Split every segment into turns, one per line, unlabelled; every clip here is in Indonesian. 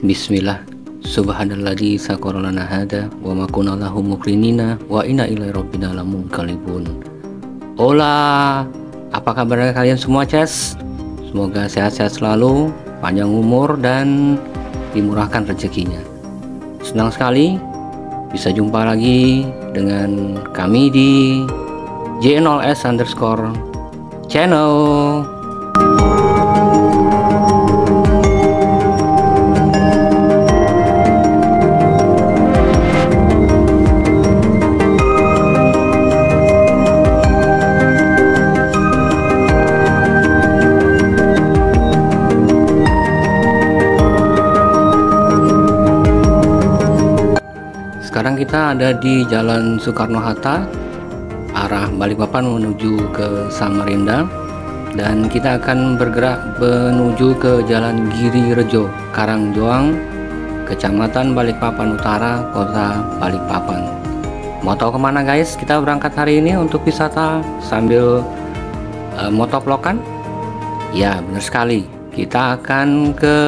Bismillah. Subhanalladzi sakhkhara hada wa ma kunna lahu muqrinina wa inna ilaihi rabbina lamunqalibun. Hola, apa kabar kalian semua, Ces? Semoga sehat-sehat selalu, panjang umur dan dimurahkan rezekinya. Senang sekali bisa jumpa lagi dengan kami di J0S_channel. Sekarang kita ada di Jalan Soekarno-Hatta, arah Balikpapan menuju ke Samarinda, dan kita akan bergerak menuju ke Jalan Giri Rejo, Karangjoang, Kecamatan Balikpapan Utara, Kota Balikpapan. Mau tahu kemana guys? Kita berangkat hari ini untuk wisata sambil motovlogan? Ya, benar sekali. Kita akan ke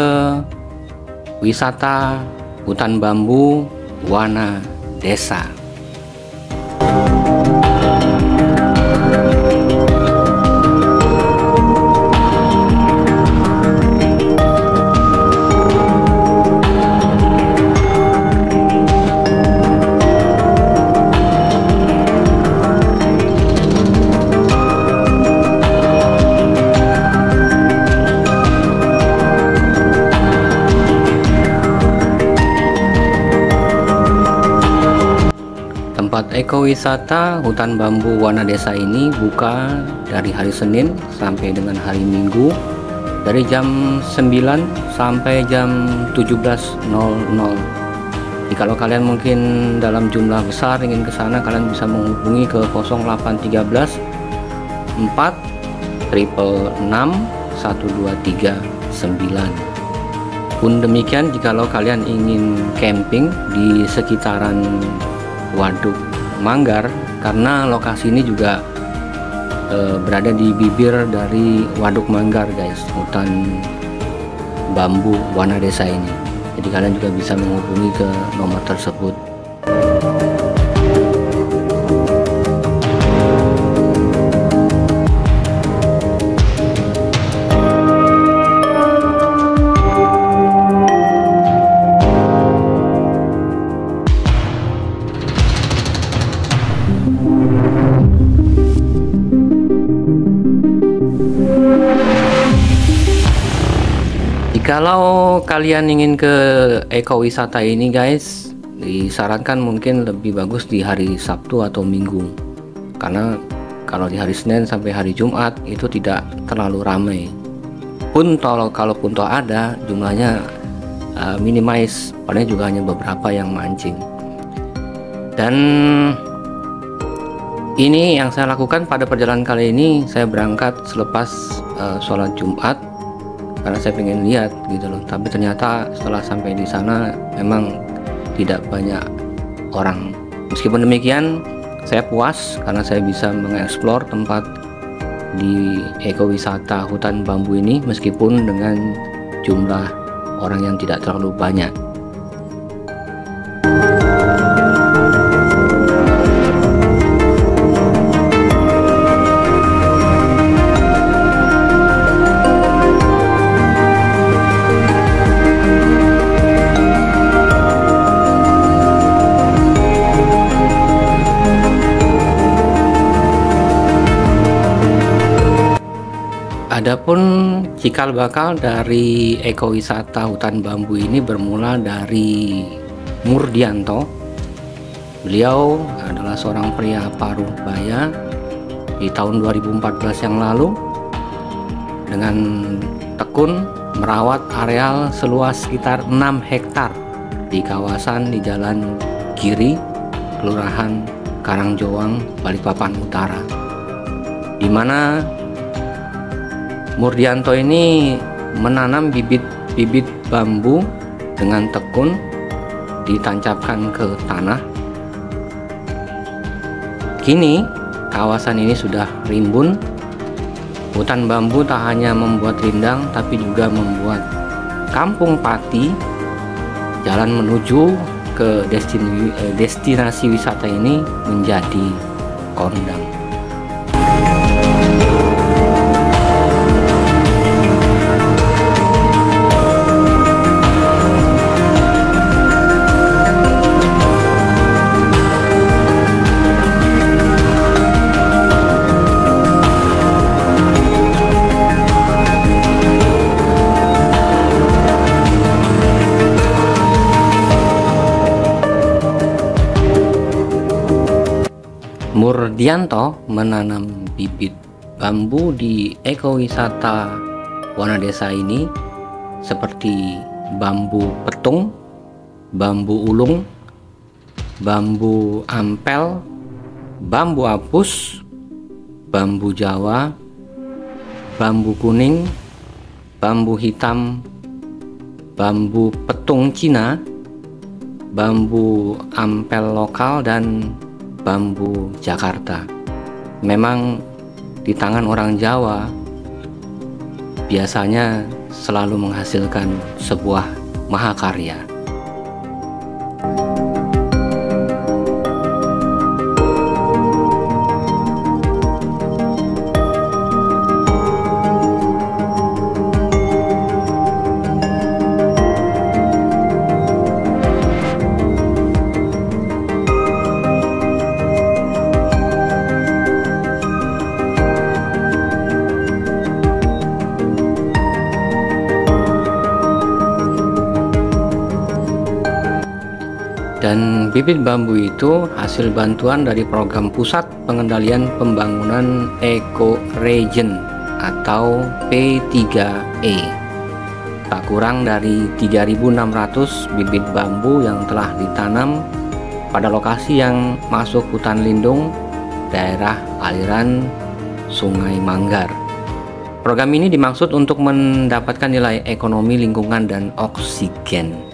wisata hutan bambu Wana Desa. Tempat ekowisata hutan bambu Wana Desa ini buka dari hari Senin sampai dengan hari Minggu dari jam 9 sampai jam 17.00. Jadi kalau kalian mungkin dalam jumlah besar ingin ke sana, kalian bisa menghubungi ke 0813 4 666 1239. Pun demikian jikalau kalian ingin camping di sekitaran Waduk Manggar, karena lokasi ini juga berada di bibir dari Waduk Manggar guys, hutan bambu Wana Desa ini. Jadi kalian juga bisa menghubungi ke nomor tersebut. Kalau kalian ingin ke ekowisata ini guys, disarankan mungkin lebih bagus di hari Sabtu atau Minggu, karena kalau di hari Senin sampai hari Jumat itu tidak terlalu ramai. Pun kalaupun ada, jumlahnya minimize, paling juga hanya beberapa yang mancing. Dan ini yang saya lakukan pada perjalanan kali ini. Saya berangkat selepas sholat Jumat karena saya pengen lihat gitu loh, tapi ternyata setelah sampai di sana memang tidak banyak orang. Meskipun demikian saya puas karena saya bisa mengeksplor tempat di ekowisata hutan bambu ini meskipun dengan jumlah orang yang tidak terlalu banyak. Adapun cikal bakal dari ekowisata hutan bambu ini bermula dari Murdianto. Beliau adalah seorang pria paruh baya di tahun 2014 yang lalu dengan tekun merawat areal seluas sekitar 6 hektar di kawasan di Jalan Giri, Kelurahan Karangjoang, Balikpapan Utara, di mana Murdianto ini menanam bibit-bibit bambu dengan tekun ditancapkan ke tanah. Kini kawasan ini sudah rimbun. Hutan bambu tak hanya membuat rindang tapi juga membuat kampung pati jalan menuju ke destinasi wisata ini menjadi kondang. Murdianto menanam bibit bambu di ekowisata Wanadesa ini seperti bambu petung, bambu ulung, bambu ampel, bambu apus, bambu Jawa, bambu kuning, bambu hitam, bambu petung Cina, bambu ampel lokal, dan bambu Jakarta. Memang di tangan orang Jawa biasanya selalu menghasilkan sebuah mahakarya. Dan bibit bambu itu hasil bantuan dari program Pusat Pengendalian Pembangunan Eco-Region atau P3E. Tak kurang dari 3.600 bibit bambu yang telah ditanam pada lokasi yang masuk hutan lindung daerah aliran Sungai Manggar. Program ini dimaksud untuk mendapatkan nilai ekonomi lingkungan dan oksigen.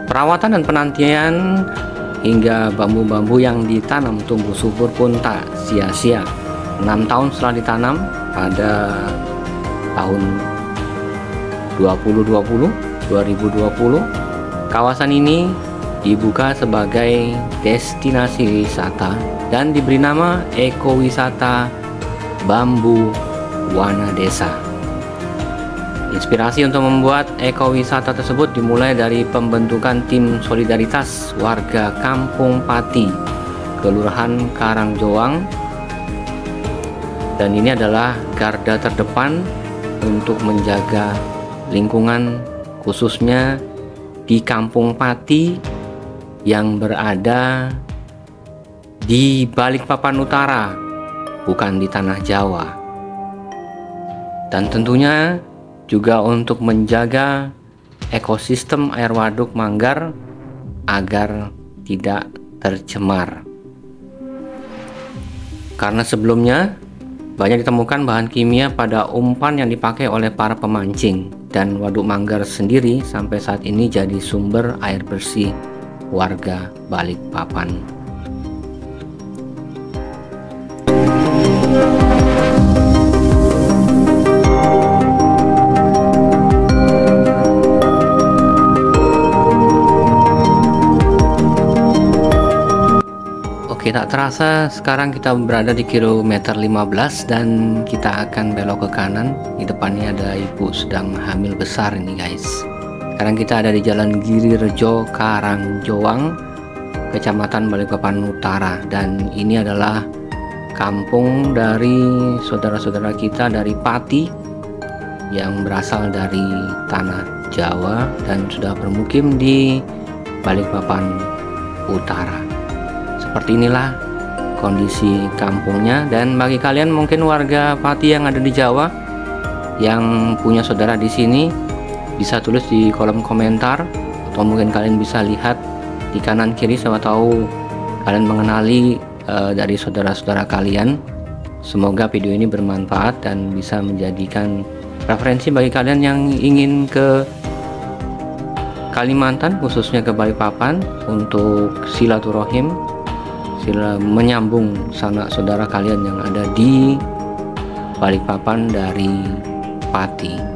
Perawatan dan penantian hingga bambu-bambu yang ditanam tumbuh subur pun tak sia-sia. 6 tahun setelah ditanam pada tahun 2020, kawasan ini dibuka sebagai destinasi wisata dan diberi nama Ekowisata Bambu Wanadesa. Inspirasi untuk membuat ekowisata tersebut dimulai dari pembentukan tim solidaritas warga Kampung Pati, Kelurahan Karangjoang, dan ini adalah garda terdepan untuk menjaga lingkungan khususnya di Kampung Pati yang berada di Balikpapan Utara, bukan di tanah Jawa. Dan tentunya juga untuk menjaga ekosistem air waduk Manggar agar tidak tercemar. Karena sebelumnya banyak ditemukan bahan kimia pada umpan yang dipakai oleh para pemancing, dan waduk Manggar sendiri sampai saat ini jadi sumber air bersih warga Balikpapan. Oke, tak terasa sekarang kita berada di kilometer 15 dan kita akan belok ke kanan. Di depannya ada ibu sedang hamil besar ini guys. Sekarang kita ada di Jalan Girirejo Karangjoang, Kecamatan Balikpapan Utara, dan ini adalah kampung dari saudara-saudara kita dari Pati yang berasal dari tanah Jawa dan sudah bermukim di Balikpapan Utara. Seperti inilah kondisi kampungnya, dan bagi kalian mungkin warga Pati yang ada di Jawa yang punya saudara di sini bisa tulis di kolom komentar, atau mungkin kalian bisa lihat di kanan kiri, siapa tahu kalian mengenali dari saudara-saudara kalian. Semoga video ini bermanfaat dan bisa menjadikan referensi bagi kalian yang ingin ke Kalimantan, khususnya ke Balikpapan, untuk silaturahim, menyambung sanak saudara kalian yang ada di Balikpapan dari Pati.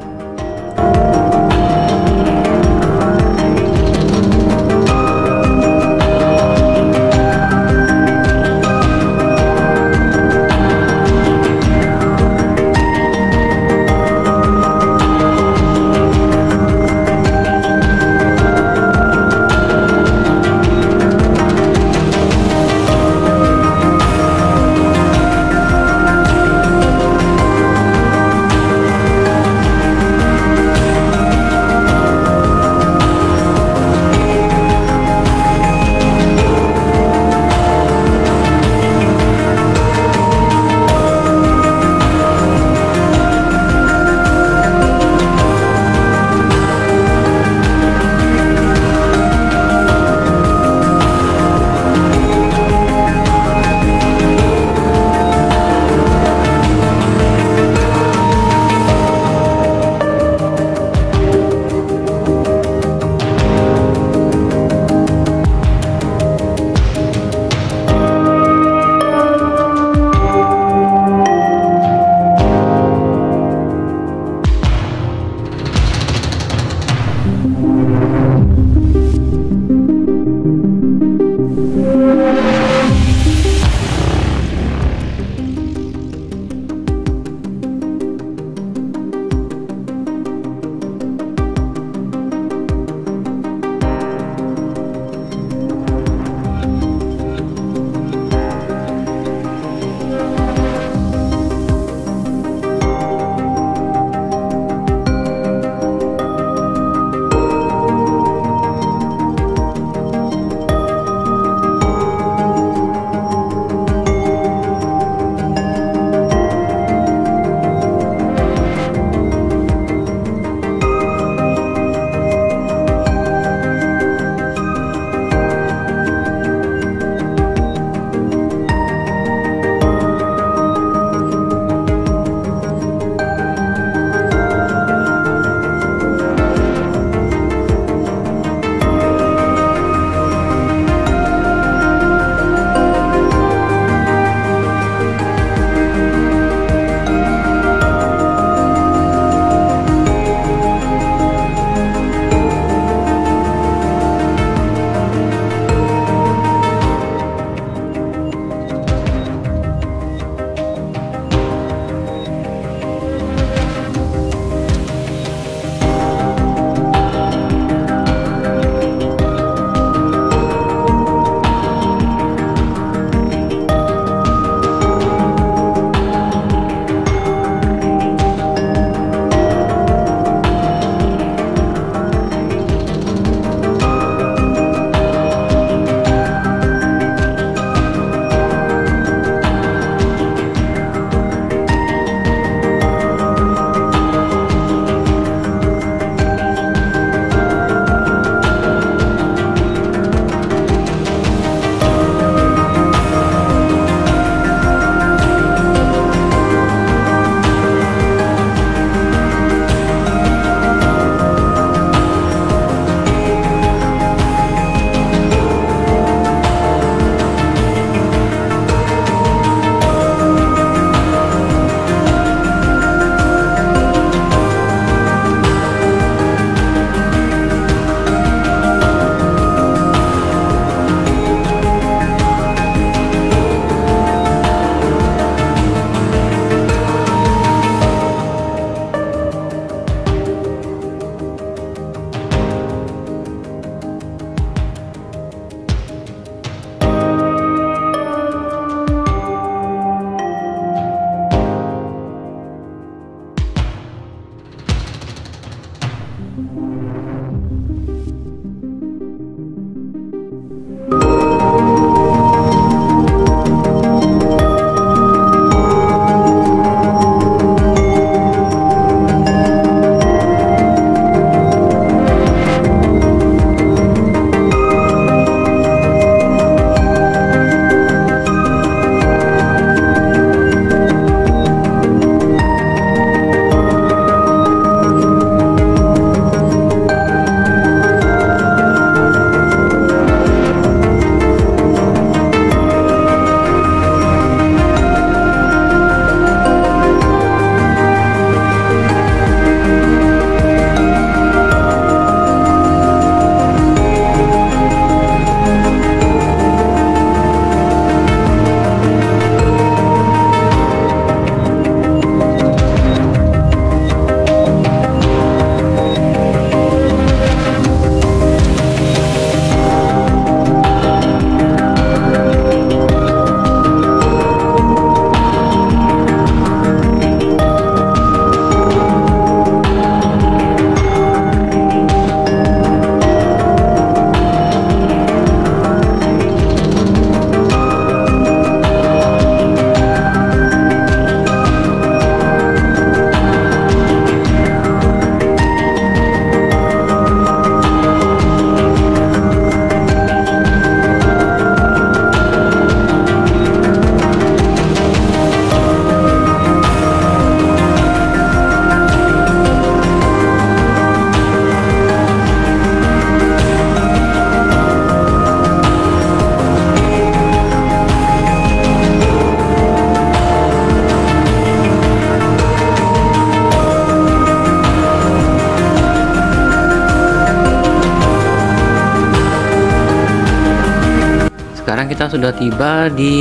sekarang kita sudah tiba di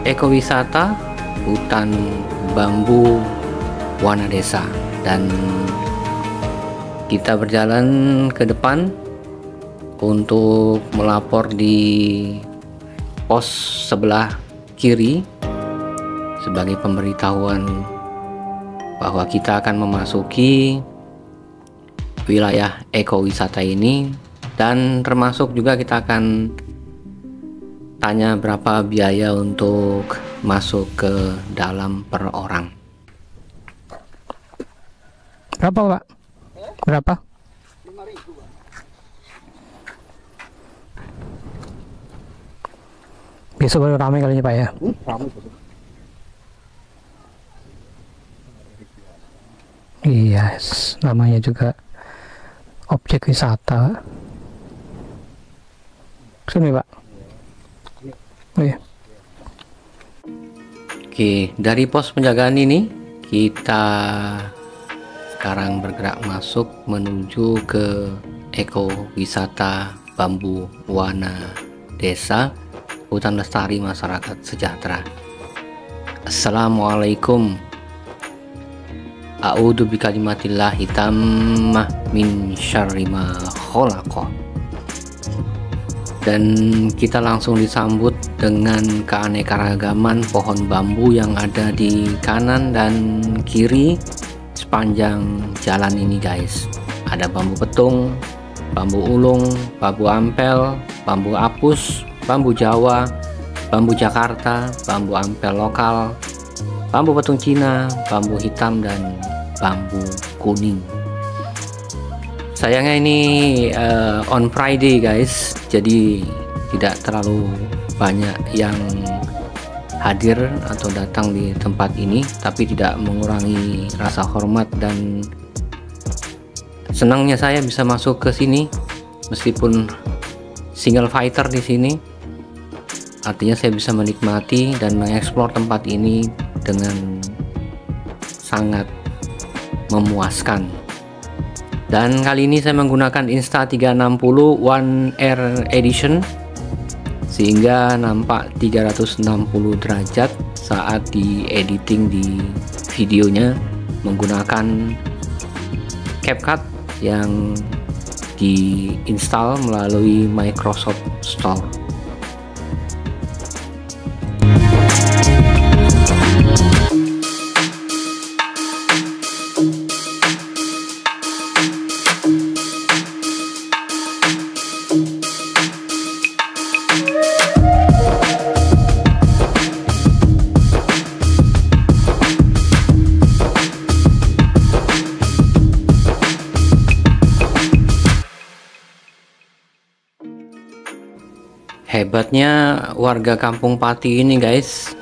ekowisata hutan bambu Wanadesa, dan kita berjalan ke depan untuk melapor di pos sebelah kiri sebagai pemberitahuan bahwa kita akan memasuki wilayah ekowisata ini, dan termasuk juga kita akan tanya berapa biaya untuk masuk ke dalam per orang.
Berapa, Pak? Berapa?
5.000, Pak.
Besok baru ramai kali ini, Pak ya?
Ramai besok.
Iya, namanya juga objek wisata. Sini, Pak. Oh, iya.
Oke, dari pos penjagaan ini kita sekarang bergerak masuk menuju ke ekowisata bambu Wanadesa, hutan lestari masyarakat sejahtera. Assalamualaikum. A'udzu bikalimatillahi tammah min syarri ma khalaqah. Dan kita langsung disambut dengan keanekaragaman pohon bambu yang ada di kanan dan kiri sepanjang jalan ini, guys. Ada bambu petung, bambu ulung, bambu ampel, bambu apus, bambu Jawa, bambu Jakarta, bambu ampel lokal, bambu petung Cina, bambu hitam, dan bambu kuning. Sayangnya ini on Friday, guys, jadi tidak terlalu banyak yang hadir atau datang di tempat ini, tapi tidak mengurangi rasa hormat dan senangnya saya bisa masuk ke sini meskipun single fighter di sini. Artinya saya bisa menikmati dan mengeksplor tempat ini dengan sangat memuaskan. Dan kali ini saya menggunakan Insta360 One Air Edition sehingga nampak 360 derajat saat di editing di videonya menggunakan CapCut yang diinstal melalui Microsoft Store. Hebatnya warga Kampung Pati ini, guys,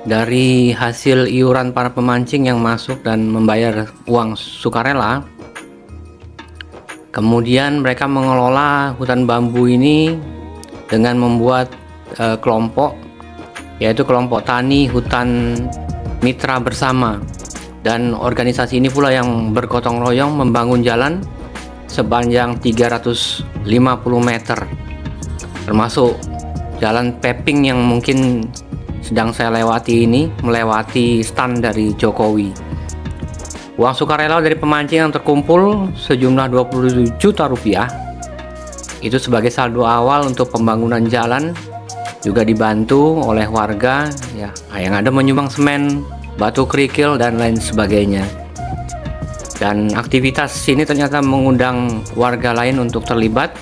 dari hasil iuran para pemancing yang masuk dan membayar uang sukarela, kemudian mereka mengelola hutan bambu ini dengan membuat kelompok, yaitu kelompok tani hutan mitra bersama, dan organisasi ini pula yang bergotong royong membangun jalan sepanjang 350 meter, termasuk jalan paving yang mungkin sedang saya lewati ini melewati stand dari Jokowi. Uang sukarela dari pemancing yang terkumpul sejumlah 27 juta rupiah itu sebagai saldo awal untuk pembangunan jalan, juga dibantu oleh warga ya yang ada menyumbang semen, batu kerikil, dan lain sebagainya. Dan aktivitas ini ternyata mengundang warga lain untuk terlibat.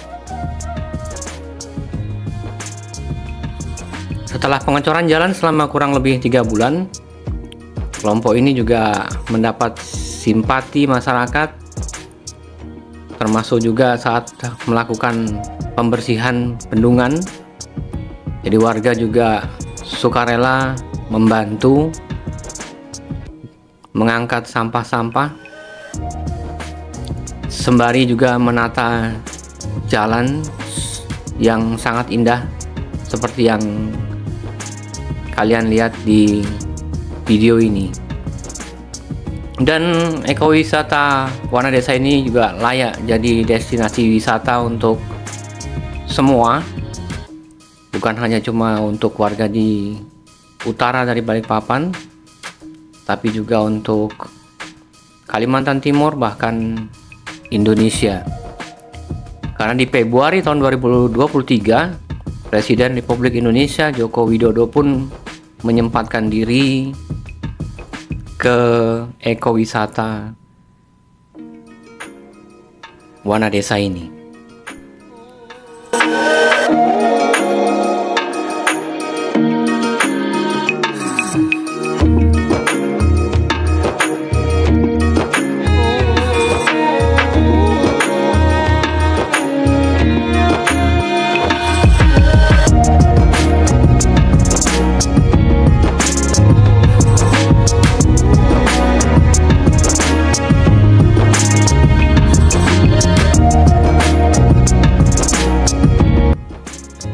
Setelah pengecoran jalan selama kurang lebih 3 bulan, kelompok ini juga mendapat simpati masyarakat, termasuk juga saat melakukan pembersihan bendungan. Jadi warga juga sukarela membantu mengangkat sampah-sampah, sembari juga menata jalan yang sangat indah seperti yang kalian lihat di video ini. Dan ekowisata Wanadesa ini juga layak jadi destinasi wisata untuk semua, bukan hanya cuma untuk warga di utara dari Balikpapan, tapi juga untuk Kalimantan Timur, bahkan Indonesia. Karena di Februari tahun 2023, Presiden Republik Indonesia Joko Widodo pun menyempatkan diri ke ekowisata Wanadesa ini.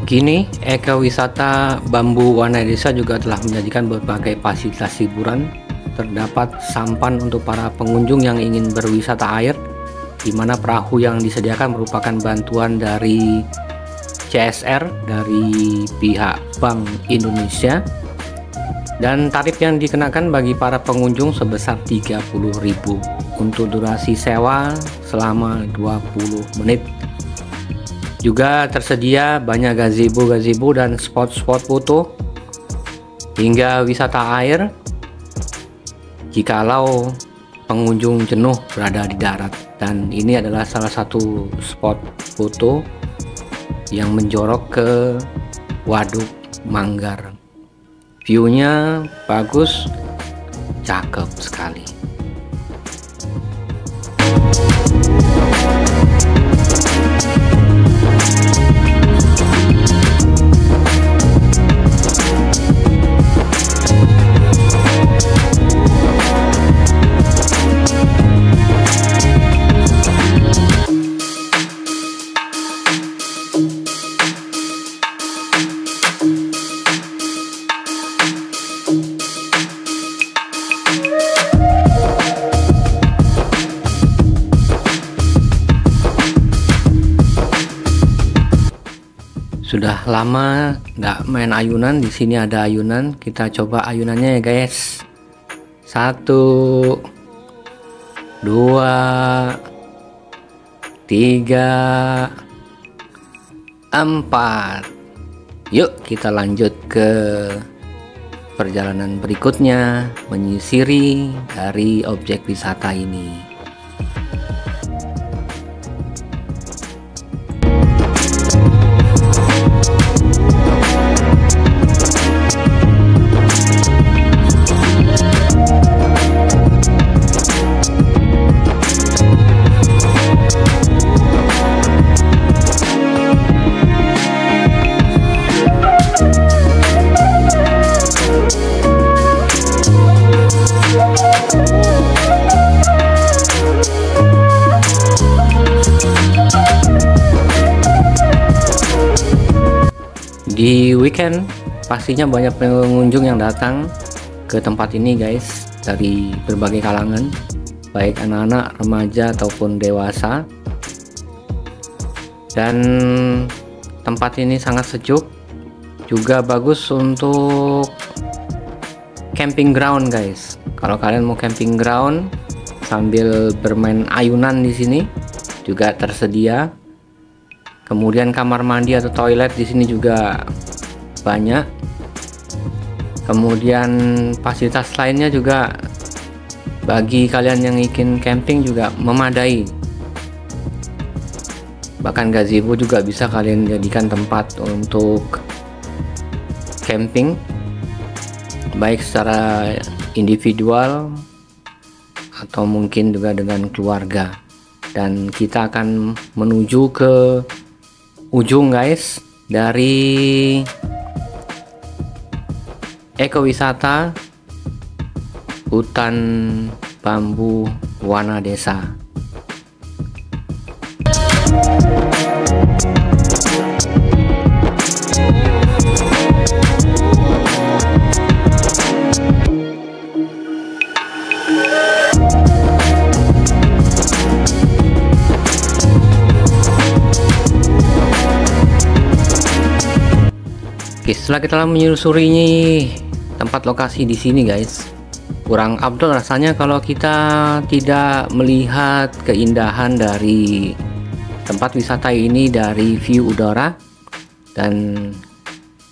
Kini, ekowisata Bambu Wanadesa juga telah menyajikan berbagai fasilitas hiburan. Terdapat sampan untuk para pengunjung yang ingin berwisata air, di mana perahu yang disediakan merupakan bantuan dari CSR dari pihak Bank Indonesia. Dan tarif yang dikenakan bagi para pengunjung sebesar 30.000 untuk durasi sewa selama 20 menit. Juga tersedia banyak gazebo dan spot-spot foto hingga wisata air jikalau pengunjung jenuh berada di darat. Dan ini adalah salah satu spot foto yang menjorok ke Waduk Manggar. View-nya bagus, cakep sekali. Sudah lama nggak main ayunan. Di sini ada ayunan. Kita coba ayunannya ya guys. 1, 2, 3, 4. Yuk kita lanjut ke perjalanan berikutnya, menyisiri dari objek wisata ini. Di weekend pastinya banyak pengunjung yang datang ke tempat ini guys, dari berbagai kalangan, baik anak-anak, remaja ataupun dewasa. Dan tempat ini sangat sejuk, juga bagus untuk camping ground guys. Kalau kalian mau camping ground sambil bermain ayunan, di sini juga tersedia. Kemudian kamar mandi atau toilet di sini juga banyak. Kemudian fasilitas lainnya juga bagi kalian yang ingin camping juga memadai. Bahkan gazebo juga bisa kalian jadikan tempat untuk camping, baik secara individual atau mungkin juga dengan keluarga. Dan kita akan menuju ke ujung guys dari ekowisata hutan bambu Wanadesa. Oke, setelah kita menyusuri tempat lokasi di sini guys, kurang afdol rasanya kalau kita tidak melihat keindahan dari tempat wisata ini dari view udara. Dan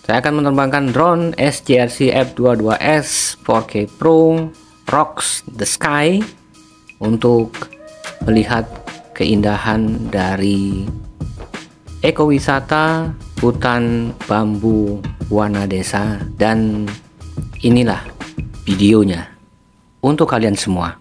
saya akan menerbangkan drone SJRC F22S 4K Pro Rocks the Sky untuk melihat keindahan dari ekowisata hutan bambu Wana Desa. Dan inilah videonya untuk kalian semua.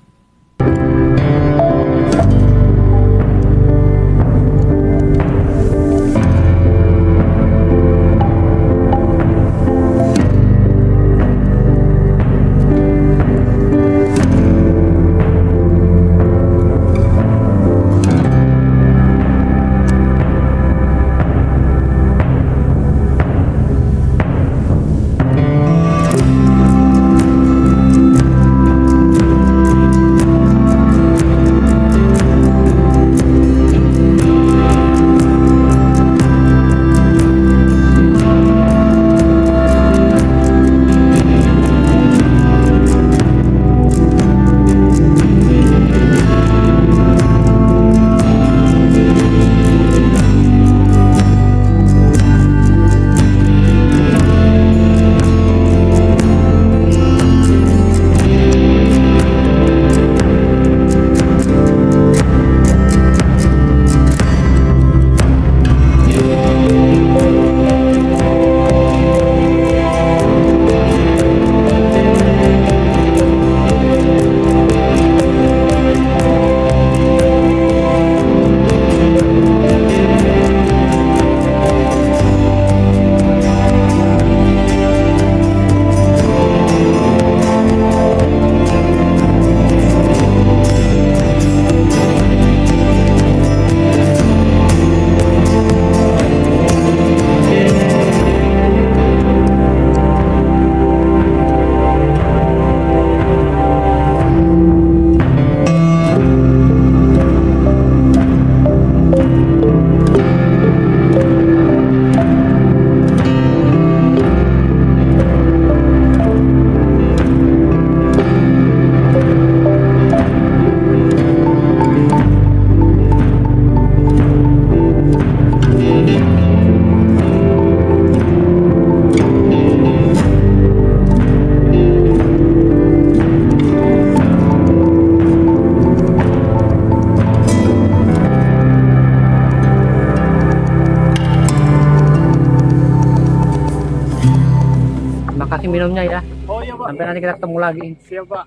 Makasih minumnya ya.
Oh iya Pak.
Sampai nanti kita ketemu lagi.
Siap Pak.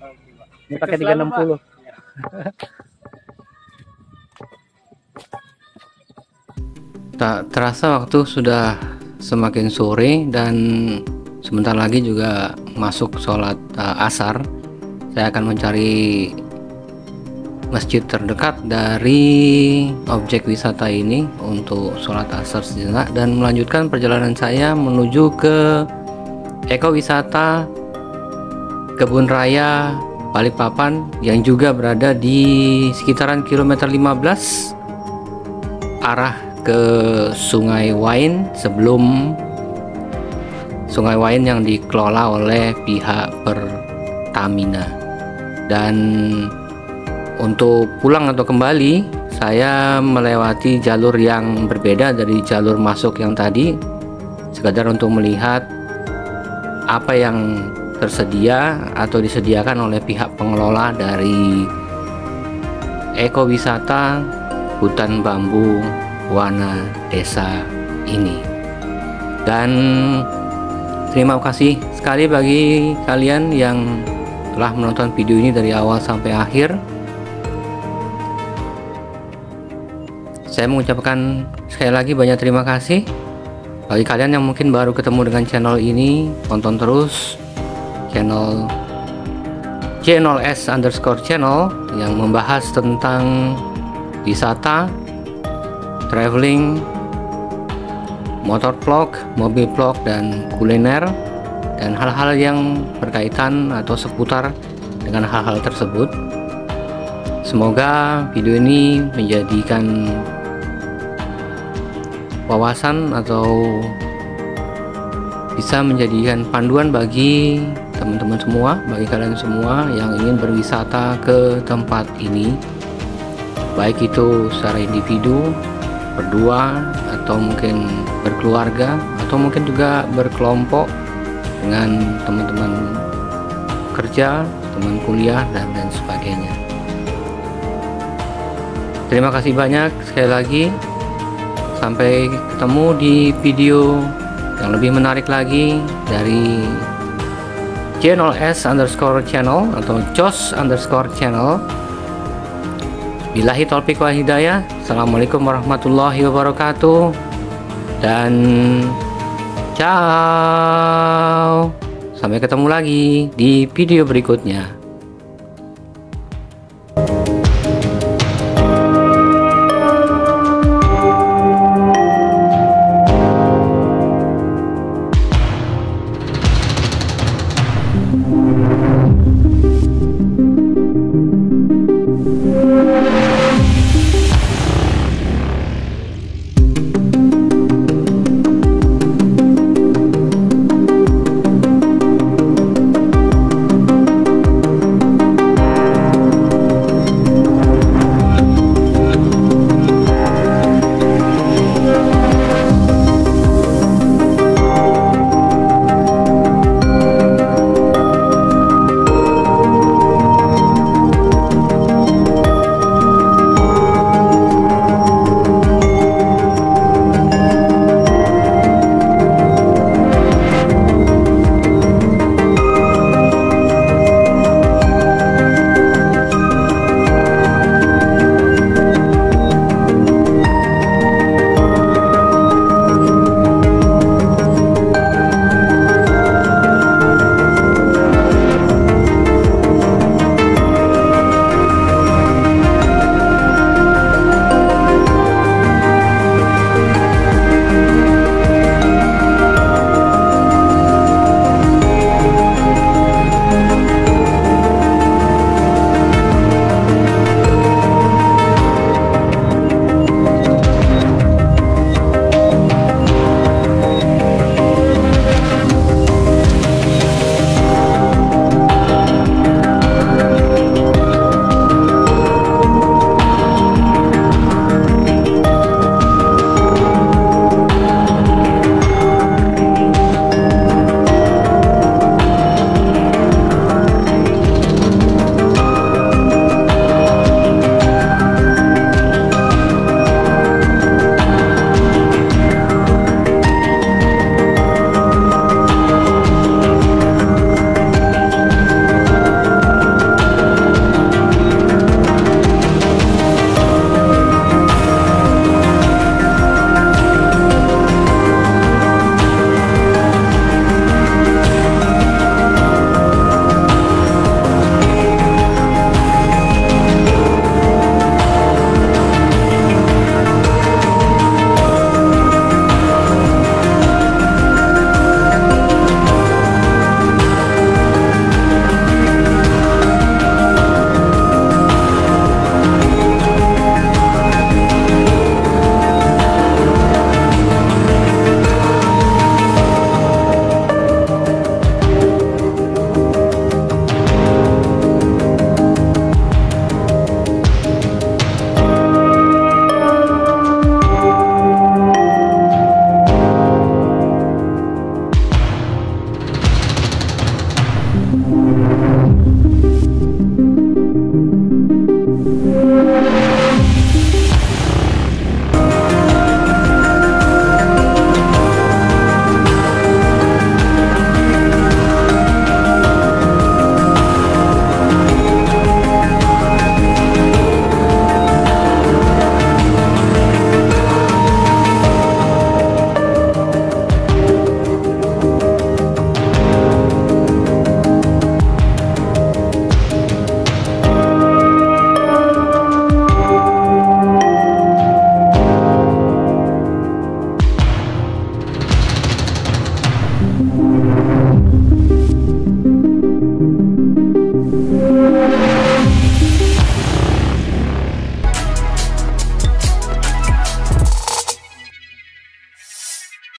Ini pakai 360. Tak terasa waktu sudah semakin sore dan sebentar lagi juga masuk sholat asar. Saya akan mencari masjid terdekat dari objek wisata ini untuk sholat asar sejenak dan melanjutkan perjalanan saya menuju ke ekowisata Kebun Raya Balikpapan yang juga berada di sekitaran kilometer 15 arah ke Sungai Wain, sebelum Sungai Wain yang dikelola oleh pihak Pertamina. Dan untuk pulang atau kembali saya melewati jalur yang berbeda dari jalur masuk yang tadi, sekadar untuk melihat apa yang tersedia atau disediakan oleh pihak pengelola dari ekowisata hutan bambu Wana Desa ini. Dan terima kasih sekali bagi kalian yang telah menonton video ini dari awal sampai akhir. Saya mengucapkan sekali lagi banyak terima kasih. Bagi kalian yang mungkin baru ketemu dengan channel ini, tonton terus channel S_channel yang membahas tentang wisata, traveling, motor vlog, mobil vlog, dan kuliner, dan hal-hal yang berkaitan atau seputar dengan hal-hal tersebut. Semoga video ini menjadikan wawasan atau bisa menjadikan panduan bagi teman-teman semua, bagi kalian semua yang ingin berwisata ke tempat ini, baik itu secara individu, berdua, atau mungkin berkeluarga, atau mungkin juga berkelompok dengan teman-teman kerja, teman kuliah, dan lain sebagainya. Terima kasih banyak sekali lagi. Sampai ketemu di video yang lebih menarik lagi dari channel S_channel atau Jos_channel. Billahi taufiq wal hidayah. Assalamualaikum warahmatullahi wabarakatuh. Dan ciao. Sampai ketemu lagi di video berikutnya.